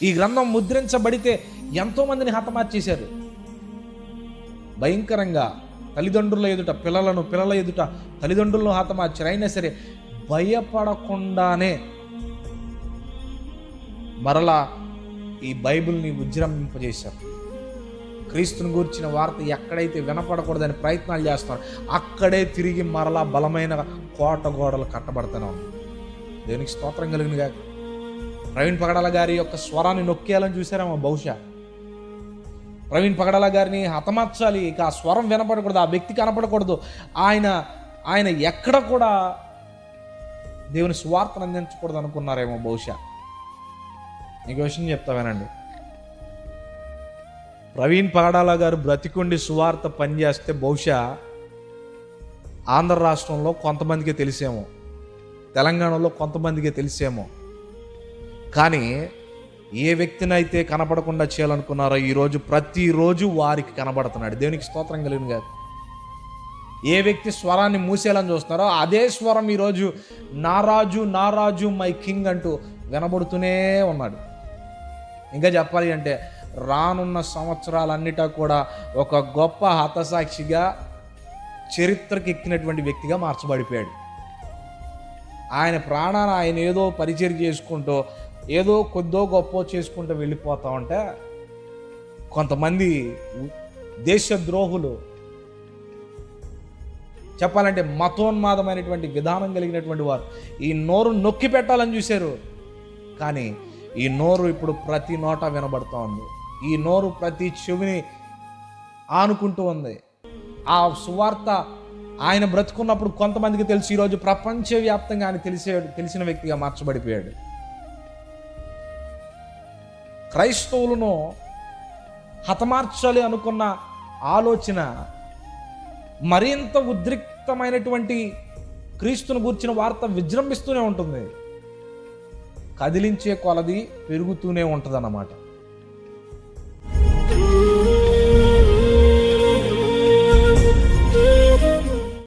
ఈ గ్రంథం ముద్రించబడితే ఎంతోమందిని హతమార్చేశారు. భయంకరంగా తల్లిదండ్రుల ఎదుట పిల్లల ఎదుట తల్లిదండ్రులను హతమార్చారు. అయినా సరే భయపడకుండానే మరలా ఈ బైబిల్ని విజృంభింపజేశారు. క్రీస్తుని గూర్చిన వార్త ఎక్కడైతే వినపడకూడదని ప్రయత్నాలు చేస్తున్నారు, అక్కడే తిరిగి మరలా బలమైన కోట గోడలు కట్టబడుతూనే ఉన్నాయి. దేవునికి స్తోత్రం కలిగినగా. ప్రవీణ్ పగడాల గారి యొక్క స్వరాన్ని నొక్కేయాలని చూసారేమో బహుశా. ప్రవీణ్ పగడాల గారిని హతమార్చాలి, ఇక ఆ స్వరం వినపడకూడదు, ఆ వ్యక్తి కనపడకూడదు, ఆయన ఎక్కడ కూడా దేవుని సువార్తను అందించకూడదు అనుకున్నారేమో బహుశా. నీకు విషయం చెప్తావేనండి, ప్రవీణ్ పగడాల గారు బ్రతికుండి సువార్త పనిచేస్తే బహుశా ఆంధ్ర రాష్ట్రంలో కొంతమందికి తెలిసేమో, తెలంగాణలో కొంతమందికి తెలిసేమో, కానీ ఏ వ్యక్తినైతే కనపడకుండా చేయాలనుకున్నారో ఈరోజు ప్రతిరోజు వారికి కనబడుతున్నాడు. దేవునికి స్తోత్రం కలిగిన కాదు. ఏ వ్యక్తి స్వరాన్ని మూసేయాలని చూస్తున్నారో అదే స్వరం ఈరోజు నా రాజు మై కింగ్ అంటూ వినబడుతూనే ఉన్నాడు. ఇంకా చెప్పాలి అంటే రానున్న సంవత్సరాలన్నిటా కూడా ఒక గొప్ప హతసాక్షిగా చరిత్రకు ఎక్కినటువంటి వ్యక్తిగా మార్చబడిపోయాడు. ఆయన ప్రాణాన్ని ఆయన ఏదో పరిచయం చేసుకుంటూ ఏదో కొద్దో గొప్ప చేసుకుంటూ వెళ్ళిపోతా ఉంటే కొంతమంది దేశద్రోహులు, చెప్పాలంటే మతోన్మాదమైనటువంటి విధానం కలిగినటువంటి వారు ఈ నోరు నొక్కి పెట్టాలని చూశారు. కానీ ఈ నోరు ఇప్పుడు ప్రతి నోట వినబడుతూ ఉంది. ఈ నోరు ప్రతి చెవిని ఆనుకుంటూ ఉంది. ఆ సువార్త ఆయన బ్రతుకున్నప్పుడు కొంతమందికి తెలిసి ఈరోజు ప్రపంచవ్యాప్తంగా ఆయన తెలిసిన వ్యక్తిగా మార్చబడిపోయాడు. క్రైస్తవులను హతమార్చాలి అనుకున్న ఆలోచన మరింత ఉద్రిక్తమైనటువంటి క్రీస్తును గూర్చిన వార్త విజృంభిస్తూనే ఉంటుంది, కదిలించే కొలది పెరుగుతూనే ఉంటుంది అన్నమాట.